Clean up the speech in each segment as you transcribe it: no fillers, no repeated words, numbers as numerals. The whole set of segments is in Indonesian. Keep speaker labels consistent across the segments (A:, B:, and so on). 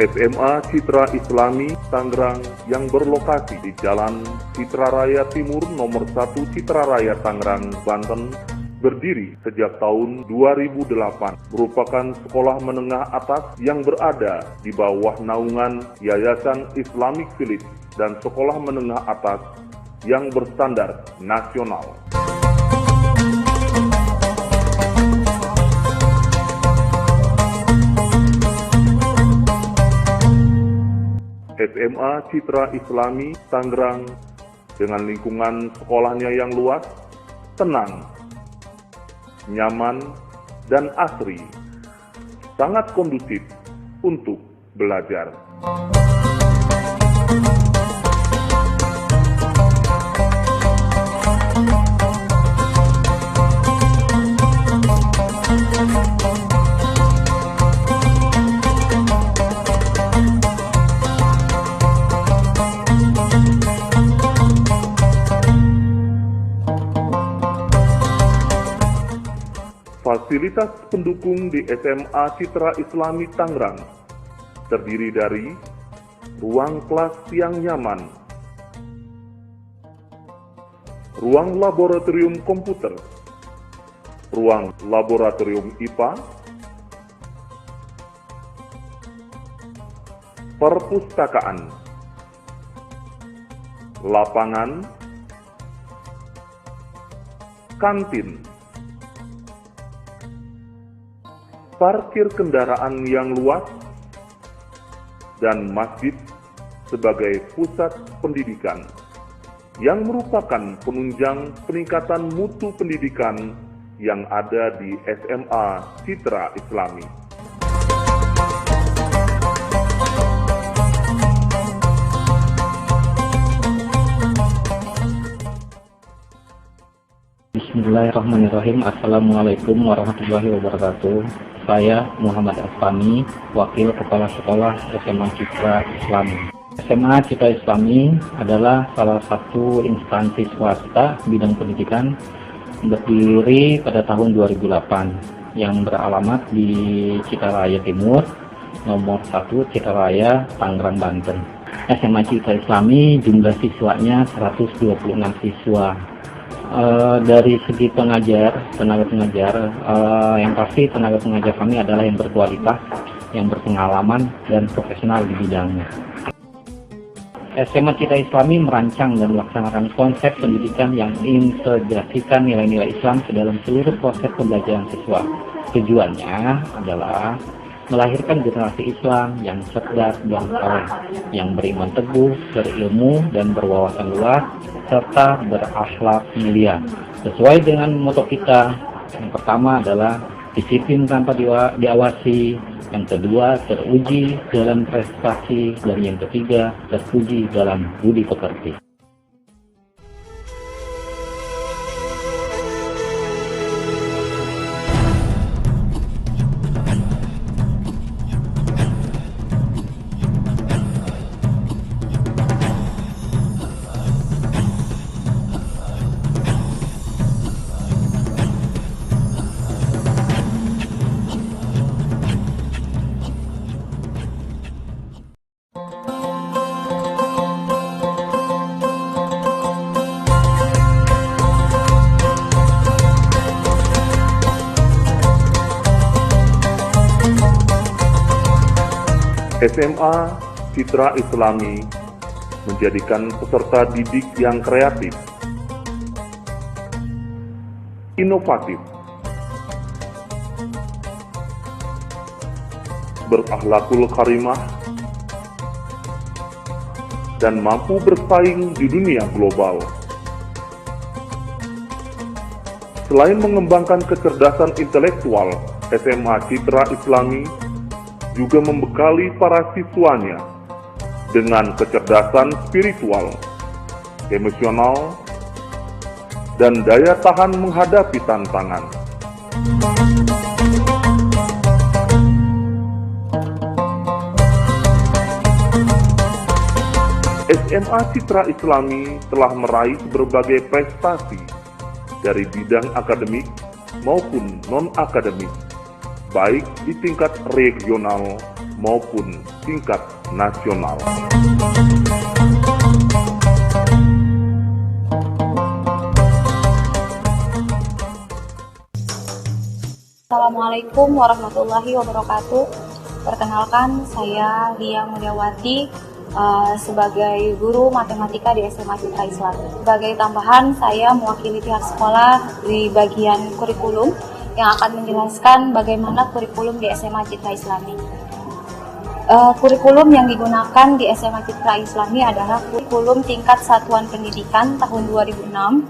A: SMA Citra Islami Tangerang yang berlokasi di Jalan Citra Raya Timur nomor 1 Citra Raya Tangerang, Banten, berdiri sejak tahun 2008, merupakan sekolah menengah atas yang berada di bawah naungan Yayasan Islamic Village dan sekolah menengah atas yang berstandar nasional. SMA Citra Islami Tangerang dengan lingkungan sekolahnya yang luas, tenang, nyaman, dan asri, sangat kondusif untuk belajar. Fasilitas pendukung di SMA Citra Islami Tangerang terdiri dari ruang kelas yang nyaman, ruang laboratorium komputer, ruang laboratorium IPA, perpustakaan, lapangan, kantin, parkir kendaraan yang luas, dan masjid sebagai pusat pendidikan yang merupakan penunjang peningkatan mutu pendidikan yang ada di SMA Citra Islami.
B: Bismillahirrahmanirrahim. Assalamualaikum warahmatullahi wabarakatuh. Saya Muhammad Afani, Wakil Kepala Sekolah SMA Citra Islami. SMA Citra Islami adalah salah satu instansi swasta bidang pendidikan berdiri pada tahun 2008 yang beralamat di Citra Raya Timur, nomor 1 Citra Raya, Tangerang, Banten. SMA Citra Islami jumlah siswanya 126 siswa. Dari segi tenaga pengajar, yang pasti tenaga pengajar kami adalah yang berkualitas, yang berpengalaman dan profesional di bidangnya. SMA Citra Islami merancang dan melaksanakan konsep pendidikan yang mengintegrasikan nilai-nilai Islam ke dalam seluruh proses pembelajaran siswa. Tujuannya adalah melahirkan generasi Islam yang cerdas dan saleh, yang beriman teguh, berilmu dan berwawasan luas, serta berakhlak mulia. Sesuai dengan moto kita, yang pertama adalah disiplin tanpa diawasi, yang kedua teruji dalam prestasi, dan yang ketiga terpuji dalam budi pekerti.
A: SMA Citra Islami menjadikan peserta didik yang kreatif, inovatif, berakhlakul karimah, dan mampu bersaing di dunia global. Selain mengembangkan kecerdasan intelektual, SMA Citra Islami juga membekali para siswanya dengan kecerdasan spiritual, emosional, dan daya tahan menghadapi tantangan. SMA Citra Islami telah meraih berbagai prestasi dari bidang akademik maupun non-akademik, baik di tingkat regional maupun tingkat nasional.
C: Assalamualaikum warahmatullahi wabarakatuh. Perkenalkan, saya Lia Mulyawati sebagai guru matematika di SMA Citra Islam. Sebagai tambahan, saya mewakili pihak sekolah di bagian kurikulum yang akan menjelaskan bagaimana kurikulum di SMA Citra Islami. Kurikulum yang digunakan di SMA Citra Islami adalah kurikulum tingkat satuan pendidikan tahun 2006,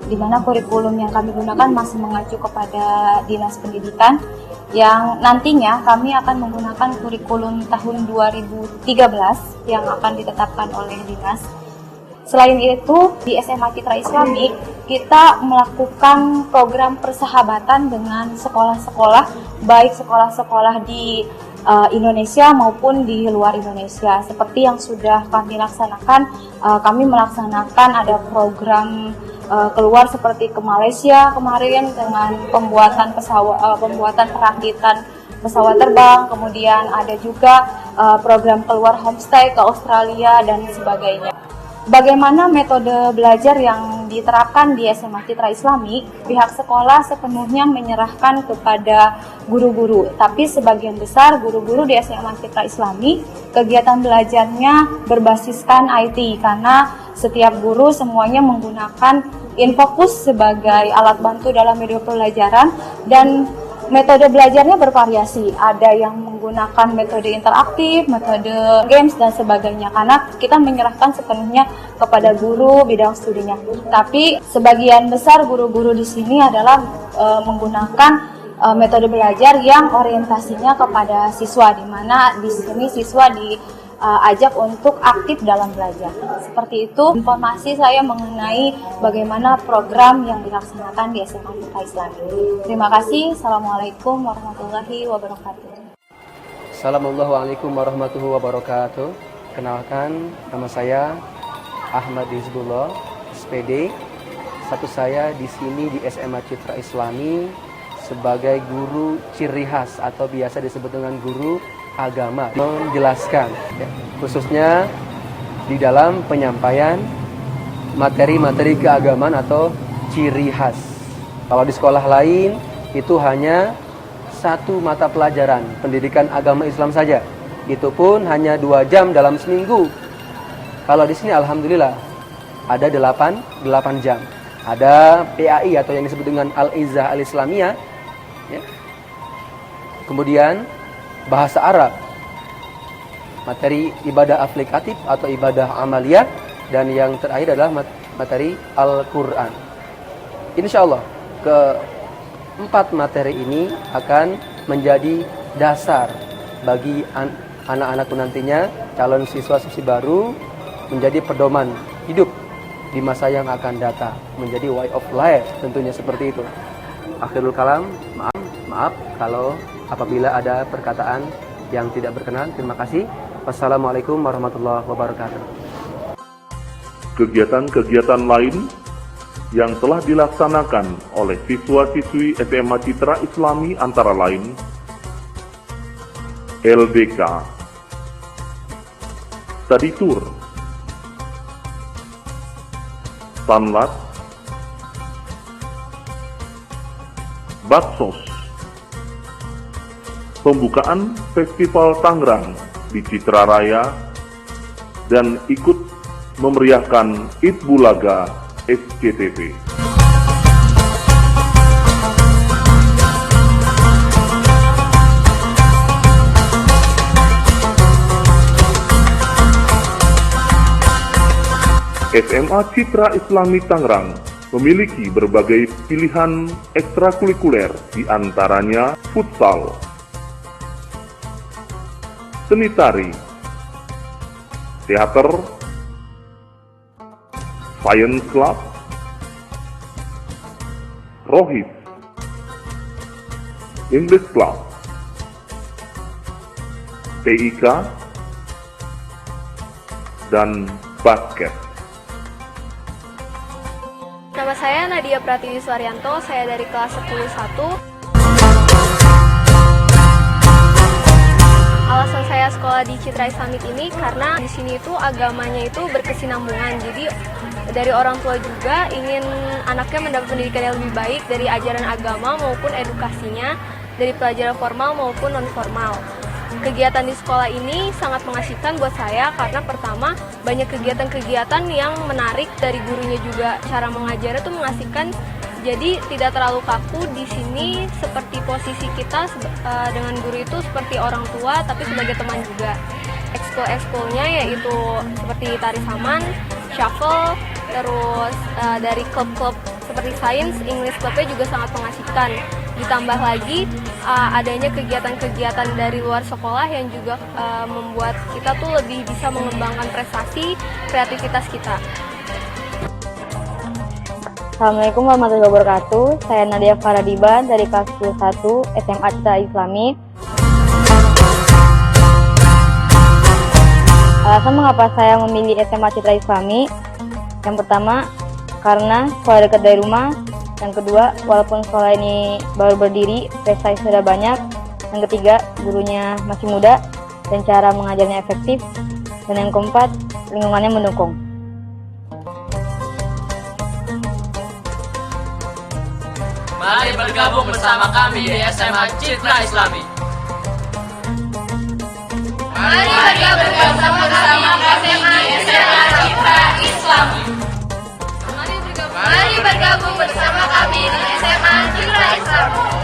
C: di mana kurikulum yang kami gunakan masih mengacu kepada Dinas Pendidikan, yang nantinya kami akan menggunakan kurikulum tahun 2013 yang akan ditetapkan oleh Dinas. Selain itu, di SMA Citra Islami, kita melakukan program persahabatan dengan sekolah-sekolah, baik sekolah-sekolah di Indonesia maupun di luar Indonesia. Seperti yang sudah kami laksanakan, kami melaksanakan ada program keluar seperti ke Malaysia kemarin dengan pembuatan perakitan pesawat terbang, kemudian ada juga program keluar homestay ke Australia dan sebagainya. Bagaimana metode belajar yang diterapkan di SMA Citra Islami? Pihak sekolah sepenuhnya menyerahkan kepada guru-guru, tapi sebagian besar guru-guru di SMA Citra Islami kegiatan belajarnya berbasiskan IT, karena setiap guru semuanya menggunakan Infocus sebagai alat bantu dalam media pembelajaran, dan metode belajarnya bervariasi. Ada yang menggunakan metode interaktif, metode games, dan sebagainya, karena kita menyerahkan sepenuhnya kepada guru bidang studinya. Tapi sebagian besar guru-guru di sini adalah menggunakan metode belajar yang orientasinya kepada siswa, di mana di sini siswa diajak untuk aktif dalam belajar. Seperti itu informasi saya mengenai bagaimana program yang dilaksanakan di SMA Citra Islami. Terima kasih. Assalamualaikum warahmatullahi wabarakatuh.
D: Assalamualaikum warahmatullahi wabarakatuh. Kenalkan, nama saya Ahmad Hizbullah, SPD. Status saya di sini di SMA Citra Islami sebagai guru ciri khas atau biasa disebut dengan guru agama, menjelaskan khususnya di dalam penyampaian materi-materi keagamaan atau ciri khas. Kalau di sekolah lain itu hanya satu mata pelajaran pendidikan agama Islam saja, itu pun hanya 2 jam dalam seminggu. Kalau di sini alhamdulillah ada 8 jam. Ada PAI atau yang disebut dengan Al-Izzah Al-Islamiyah, ya. Kemudian bahasa Arab, materi ibadah aplikatif atau ibadah amaliyah, dan yang terakhir adalah materi Al-Quran. Insya Allah keempat materi ini akan menjadi dasar bagi anak-anakku nantinya, calon siswa-siswi baru, menjadi pedoman hidup di masa yang akan datang, menjadi way of life tentunya seperti itu. Akhirul kalam, maaf kalau apabila ada perkataan yang tidak berkenan. Terima kasih. Wassalamualaikum warahmatullahi wabarakatuh.
A: Kegiatan-kegiatan lain yang telah dilaksanakan oleh siswa-siswi SMA Citra Islami antara lain LDK, Study Tour, Tanlat, Baksos, pembukaan Festival Tangerang di Citra Raya, dan ikut memeriahkan Id Bulaga SCTV. SMA Citra Islami Tangerang memiliki berbagai pilihan ekstrakurikuler, di antaranya futsal, seni tari, teater, science club, rohis, English club, TIK, dan basket.
E: Nama saya Nadia Pratiwi Suaryanto, saya dari kelas 10-1. Alasan saya sekolah di Citra Islamik ini karena di sini itu agamanya itu berkesinambungan. Jadi dari orang tua juga ingin anaknya mendapat pendidikan yang lebih baik dari ajaran agama maupun edukasinya, dari pelajaran formal maupun non formal. Kegiatan di sekolah ini sangat mengasihkan buat saya karena pertama banyak kegiatan-kegiatan yang menarik dari gurunya juga, cara mengajarnya tuh mengasihkan. Jadi tidak terlalu kaku di sini, seperti posisi kita dengan guru itu seperti orang tua tapi sebagai teman juga. Ekskul-ekskulnya yaitu seperti tari saman, shuffle, terus dari klub-klub seperti sains, English clubnya juga sangat mengasihkan. Ditambah lagi adanya kegiatan-kegiatan dari luar sekolah yang juga membuat kita tuh lebih bisa mengembangkan prestasi, kreativitas kita.
C: Assalamualaikum warahmatullahi wabarakatuh. Saya Nadia Faradiba dari kelas 1 SMA Citra Islami. Alasan mengapa saya memilih SMA Citra Islami? Yang pertama, karena sekolah dekat dari rumah. Yang kedua, walaupun sekolah ini baru berdiri, prestasi sudah banyak. Yang ketiga, gurunya masih muda dan cara mengajarnya efektif. Dan yang keempat, lingkungannya mendukung.
F: Mari bergabung bersama kami di SMA Citra Islami.
G: Mari bergabung bersama kami di SMA Citra Islami. Mari bergabung bersama kami di SMA Citra Islami.